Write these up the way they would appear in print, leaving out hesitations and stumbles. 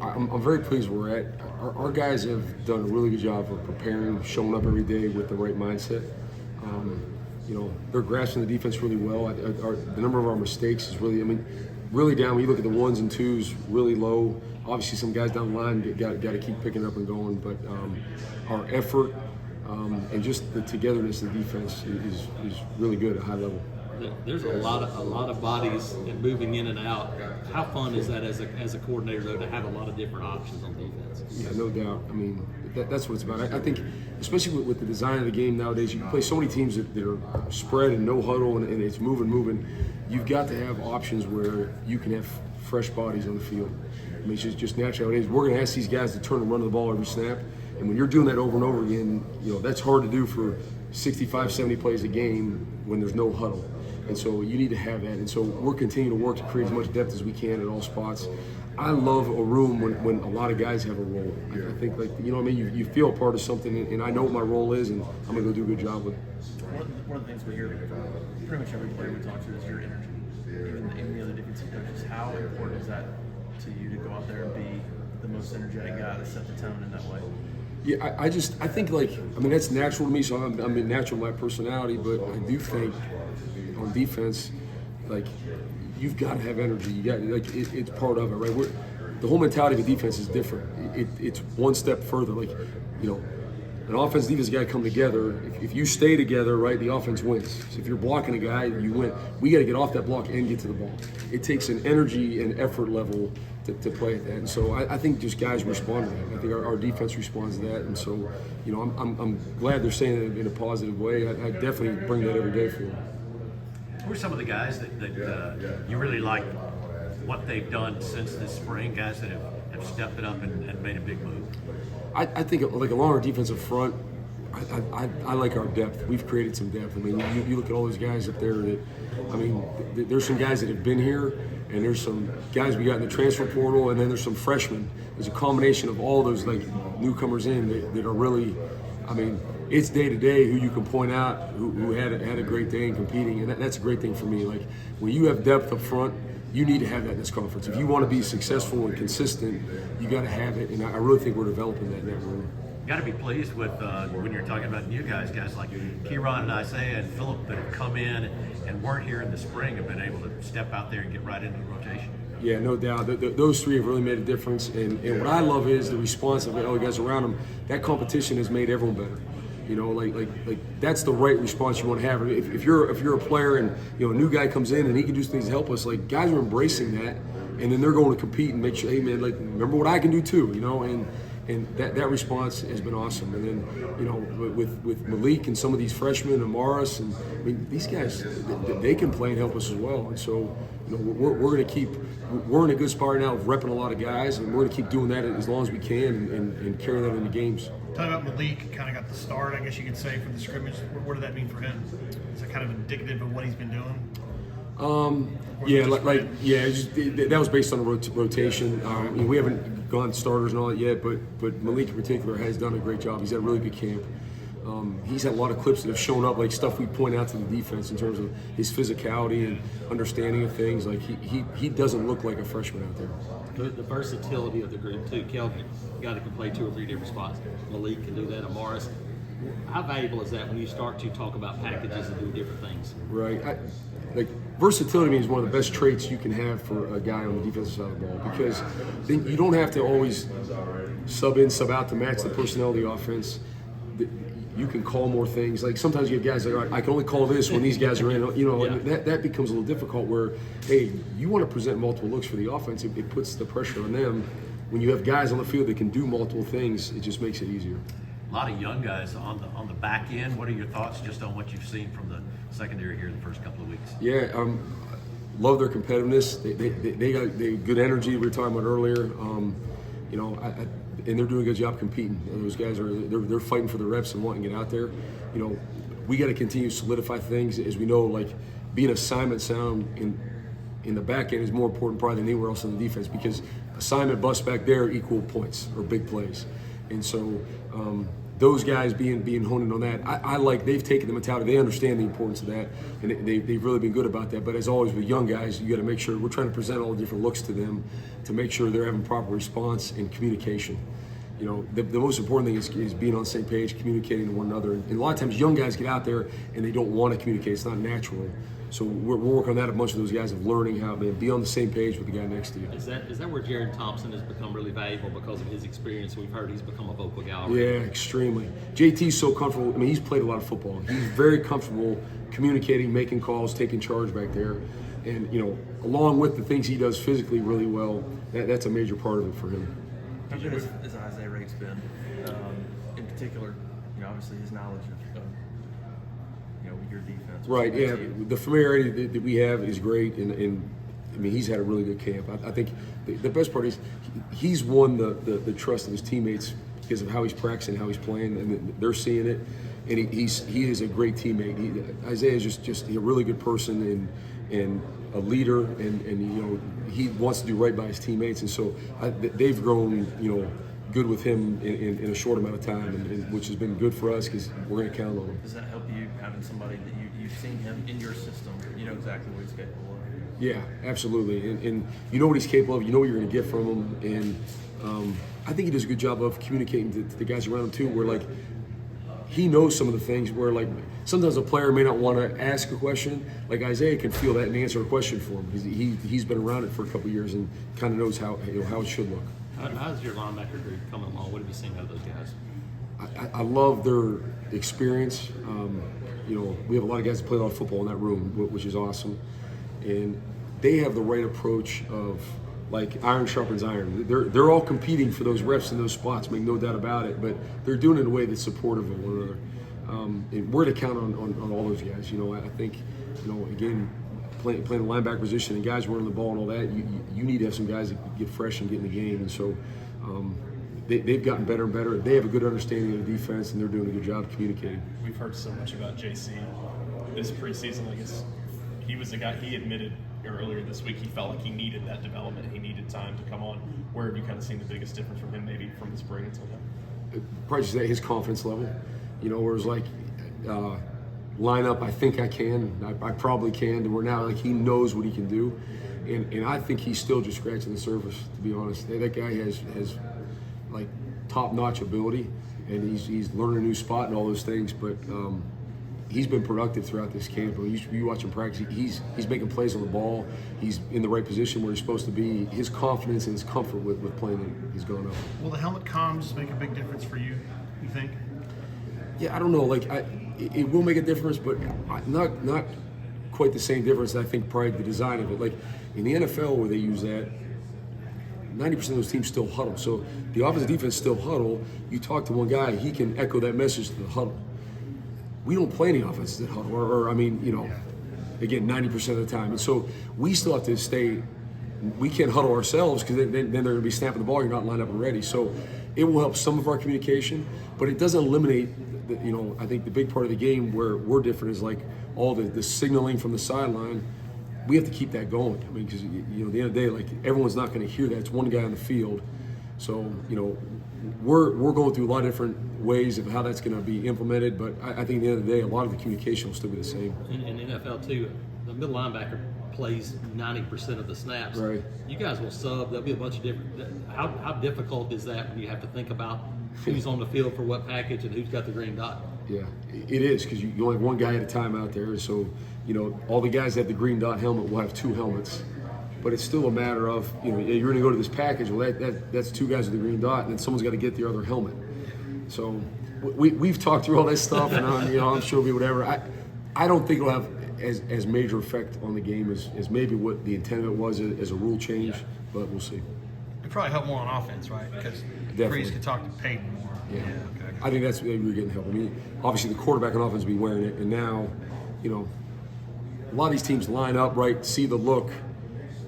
I'm very pleased where we're at. Our guys have done a really good job of preparing, showing up every day with the right mindset. They're grasping the defense really well. The number of our mistakes is really down. When you look at the ones and twos, really low. Obviously, some guys down the line got to keep picking up and going. But our effort and just the togetherness of the defense is really good at a high level. There's a lot of bodies and moving in and out. How fun is that as a coordinator though to have a lot of different options on defense? Yeah, no doubt. That's what it's about. I think, especially with the design of the game nowadays, you can play so many teams that are spread and no huddle and it's moving. You've got to have options where you can have fresh bodies on the field. It's just natural how it is. We're going to ask these guys to turn and run the ball every snap, and when you're doing that over and over again, that's hard to do for 65, 70 plays a game when there's no huddle. And so you need to have that. And so we're continuing to work to create as much depth as we can at all spots. I love a room when a lot of guys have a role. I think, you feel a part of something, and I know what my role is, and I'm going to go do a good job with it. One of the things we hear from pretty much every player we talk to is your energy. Even the other defensive coaches, how important is that to you to go out there and be the most energetic guy to set the tone in that way? Yeah, I think that's natural to me, so I'm natural in my personality, but I do think on defense, you've got to have energy. You got it's part of it, right? The whole mentality of a defense is different. It's one step further. An offense and defense got to come together. If you stay together, right, the offense wins. So if you're blocking a guy, you win. We got to get off that block and get to the ball. It takes an energy and effort level to play at that. And so I think just guys respond to that. I think our defense responds to that. And so, I'm glad they're saying it in a positive way. I definitely bring that every day for them. Who are some of the guys that you really like what they've done since this spring, guys that have stepped it up and made a big move? I think along our defensive front, I like our depth. We've created some depth. You look at all those guys up there there's some guys that have been here, and there's some guys we got in the transfer portal, and then there's some freshmen. There's a combination of all those newcomers in that are really, it's day to day who you can point out who had a great day in competing, and that's a great thing for me. When you have depth up front, you need to have that in this conference. If you want to be successful and consistent, you got to have it, and I really think we're developing that in that room. You got to be pleased with when you're talking about new guys like Kieran and Isaiah and Phillip that have come in and weren't here in the spring, have been able to step out there and get right into the rotation. Yeah, no doubt. Those three have really made a difference, and what I love is the response of all the guys around them. That competition has made everyone better. That's the right response you want to have. If you're a player and a new guy comes in and he can do things to help us, guys are embracing that, and then they're going to compete and make sure, hey man, remember what I can do too, and that response has been awesome. And then with Malik and some of these freshmen and Morris, and these guys, they can play and help us as well. And so we're going to keep. We're in a good spot right now of repping a lot of guys, and we're going to keep doing that as long as we can and carry that into games. Talking about Malik, kind of got the start, I guess you could say, for the scrimmage. What did that mean for him? Is it kind of indicative of what he's been doing? That was based on a rotation. We haven't gone starters and all that yet, but Malik in particular has done a great job. He's had a really good camp. He's had a lot of clips that have shown up, stuff we point out to the defense in terms of his physicality and understanding of things. He doesn't look like a freshman out there. The versatility of the group too. Kelvin, a guy that can play 2 or 3 different spots. Malik can do that. Morris. How valuable is that when you start to talk about packages and do different things? Right. Versatility is one of the best traits you can have for a guy on the defensive side of the ball, because then you don't have to always sub in, sub out to match the personnel of the offense. You can call more things. Sometimes you have guys all right, I can only call this when these guys are in. And that becomes a little difficult. Where, hey, you want to present multiple looks for the offense. It puts the pressure on them. When you have guys on the field that can do multiple things, it just makes it easier. A lot of young guys on the back end. What are your thoughts just on what you've seen from the secondary here in the first couple of weeks? Yeah, love their competitiveness. They got good energy. We were talking about earlier. And they're doing a good job competing. Those guys they're fighting for the reps and wanting to get out there. We got to continue to solidify things, as we know. Being assignment sound in the back end is more important probably than anywhere else in the defense, because assignment busts back there equal points or big plays. And so those guys being honed in on that, I like they've taken the mentality. They understand the importance of that, and they've really been good about that. But as always with young guys, you got to make sure we're trying to present all the different looks to them to make sure they're having proper response and communication. You know, the most important thing is being on the same page, communicating to one another. And a lot of times young guys get out there and they don't want to communicate. It's not natural. So we're working on that. A bunch of those guys of learning how to be on the same page with the guy next to you. Is that where Jared Thompson has become really valuable because of his experience? We've heard he's become a vocal guy already. Yeah, extremely. JT's so comfortable. I mean, he's played a lot of football. He's very comfortable communicating, making calls, taking charge back there. And, you know, along with the things he does physically really well, that's a major part of it for him. How good has Isaiah Rake's been? In particular, you know, obviously his knowledge of you know, your defense. Right, yeah. The familiarity that we have is great, and I mean, he's had a really good camp. I think the best part is he's won the trust of his teammates because of how he's practicing, how he's playing, and they're seeing it. And he is a great teammate. Isaiah is just a really good person and a leader, and you know, he wants to do right by his teammates, and so they've grown, you know, good with him in a short amount of time, and which has been good for us because we're going to count on him. Does that help you having somebody that you've seen him in your system? You know exactly what he's capable of. Yeah, absolutely, and you know what he's capable of. You know what you're going to get from him, and I think he does a good job of communicating to the guys around him too. Where like he knows some of the things where like sometimes a player may not want to ask a question. Like Isaiah can feel that and answer a question for him. He's been around it for a couple of years and kind of knows how it should look. How's your linebacker group coming along? What have you seen out of those guys? I love their experience. You know, we have a lot of guys that play a lot of football in that room, which is awesome. And they have the right approach of like iron sharpens iron. They're all competing for those reps in those spots, make no doubt about it. But they're doing it in a way that's supportive of one another. And we're to count on all those guys. You know, I think, you know, again, playing the linebacker position and guys running the ball and all that, you need to have some guys that get fresh and get in the game. And so they've gotten better and better. They have a good understanding of the defense, and they're doing a good job communicating. We've heard so much about JC this preseason. I guess he was the guy, he admitted earlier this week he felt like he needed that development. He needed time to come on. Where have you kind of seen the biggest difference from him maybe from the spring until now? Probably just his confidence level. You know, where it's like line up, I think I can, I probably can, and we're now like he knows what he can do. And I think he's still just scratching the surface, to be honest. That guy has like top-notch ability, and he's learning a new spot and all those things, but he's been productive throughout this camp. I mean, you watch him practice, he's making plays on the ball, he's in the right position where he's supposed to be. His confidence and his comfort with playing has gone up. Will the helmet comms make a big difference for you think? Yeah, I don't know. Like, it will make a difference, but not quite the same difference. I think probably the design of it. Like in the NFL, where they use that, 90% of those teams still huddle. So the offensive defense still huddle. You talk to one guy, he can echo that message to the huddle. We don't play any offenses that huddle, or I mean, you know, again, 90% of the time. And so we still have to stay. We can't huddle ourselves because then they're going to be snapping the ball. You're not lined up and ready. So it will help some of our communication, but it doesn't eliminate. You know, I think the big part of the game where we're different is like all the signaling from the sideline. We have to keep that going. I mean, because you know, at the end of the day, like everyone's not going to hear that. It's one guy on the field, so you know, we're going through a lot of different ways of how that's going to be implemented. But I think at the end of the day, a lot of the communication will still be the same. In the NFL too, the middle linebacker plays 90% of the snaps. Right. You guys will sub. There'll be a bunch of different. How difficult is that when you have to think about who's on the field for what package and who's got the green dot? Yeah, it is, because you only have one guy at a time out there. So, you know, all the guys that have the green dot helmet will have two helmets. But it's still a matter of, you know, you're going to go to this package. Well, that's two guys with the green dot, and then someone's got to get the other helmet. So we've talked through all this stuff, and you know, I'm sure it'll be whatever. I don't think it'll have as major effect on the game as maybe what the intent of it was as a rule change, but we'll see. It probably help more on offense, right? Because Breeze could talk to Peyton more. Yeah. Okay. I think that's where you're getting help. I mean, obviously the quarterback on offense will be wearing it, and now, you know, a lot of these teams line up, right, see the look,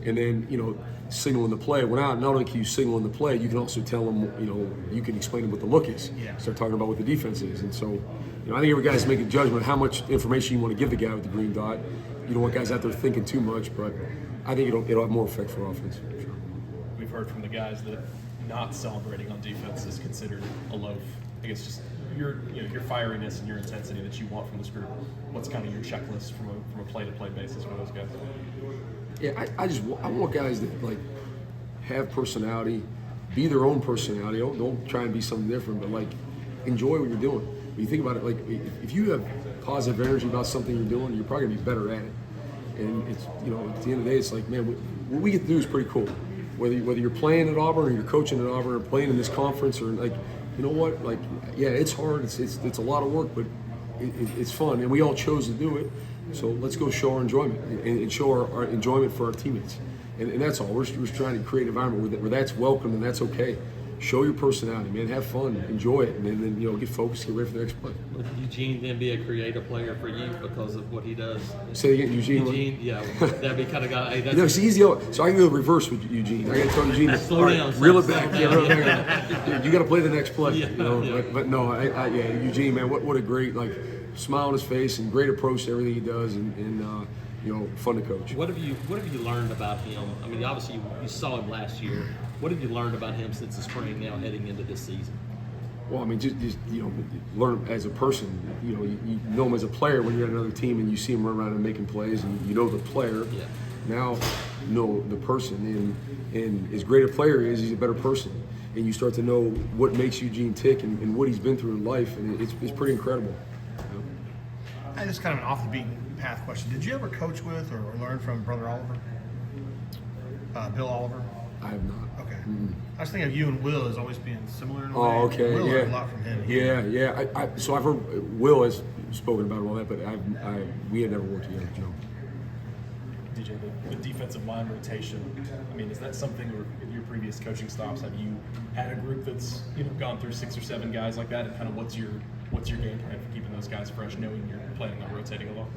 and then, you know, signal in the play. Well, not only can you signal in the play, you can also tell them, you know, you can explain to them what the look is. Yeah. Start talking about what the defense is. And so, you know, I think every guy's making a judgment how much information you want to give the guy with the green dot. You don't want guys out there thinking too much, but I think it'll have more effect for offense. Sure. We've heard from the guys that not celebrating on defense is considered a loaf. I guess just your fieriness and your intensity that you want from this group. What's kind of your checklist from a play-to-play basis for those guys? Yeah, I want guys that like have personality, be their own personality. Don't try and be something different, but like enjoy what you're doing. When you think about it, like if you have positive energy about something you're doing, you're probably gonna be better at it. And it's, you know, at the end of the day, it's like, man, what we get to do is pretty cool. Whether you're playing at Auburn or you're coaching at Auburn or playing in this conference or like, you know what, like, yeah, it's hard. It's a lot of work, but it's fun, and we all chose to do it. So let's go show our enjoyment and show our enjoyment for our teammates. And that's all. We're trying to create an environment where that's welcome and that's okay. Show your personality, man. Have fun, enjoy it, and then you know, get focused, get ready for the next play. Would Eugene then be a creative player for you because of what he does? Say again, Eugene. Eugene, yeah, that'd be kind of guy. Hey, that's You know, it's easy. So I can go reverse with Eugene. I got to tell Eugene to Slow down, reel it slow back. down. Yeah, reel it back. You got to play the next play. Yeah, you know? yeah. But no, yeah, Eugene, man, what a great like smile on his face and great approach to everything he does, and you know, fun to coach. What have you learned about him? I mean, obviously you saw him last year. What have you learned about him since the spring, now heading into this season? Well, I mean, just you know, learn him as a person. You know him as a player when you're at another team and you see him run around and making plays, and you know the player. Yeah. Now, you know the person, and as great a player he is, he's a better person, and you start to know what makes Eugene tick and what he's been through in life, and it's pretty incredible. You know? And just kind of an off the beaten path question. Did you ever coach with or learn from Brother Oliver? Bill Oliver? I have not. Okay. I was thinking of you and Will as always being similar in a way. Oh, okay. Will yeah. learned a lot from him. Yeah. So I've heard Will has spoken about all that, but we had never worked together, Joe. DJ, the defensive line rotation. I mean, is that something, or in your previous coaching stops, have you had a group that's gone through 6 or 7 guys like that, and kind of what's your game plan for keeping those guys fresh, knowing you're planning on rotating a lot?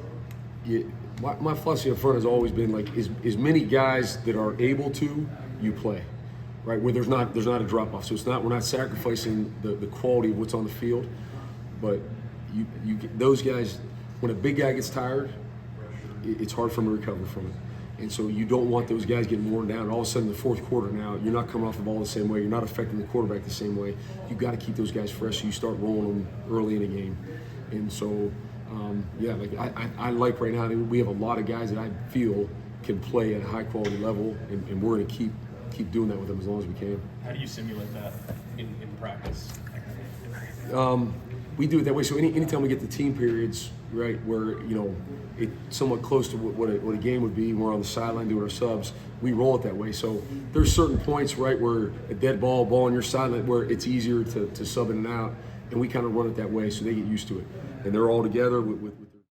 Yeah, my philosophy up front has always been like as many guys that are able to, you play, right? Where there's not a drop off. So we're not sacrificing the quality of what's on the field, but you get those guys. When a big guy gets tired, it's hard for him to recover from it, and so you don't want those guys getting worn down. All of a sudden, in the fourth quarter now, you're not coming off the ball the same way. You're not affecting the quarterback the same way. You got to keep those guys fresh. So you start rolling them early in the game, and so. Like I like right now, we have a lot of guys that I feel can play at a high quality level, and we're going to keep doing that with them as long as we can. How do you simulate that in practice? We do it that way. So anytime we get the team periods, right, where it's somewhat close to what a game would be, we're on the sideline doing our subs, we roll it that way. So there's certain points, right, where a dead ball on your sideline, where it's easier to sub in and out, and we kind of run it that way so they get used to it. And they're all together with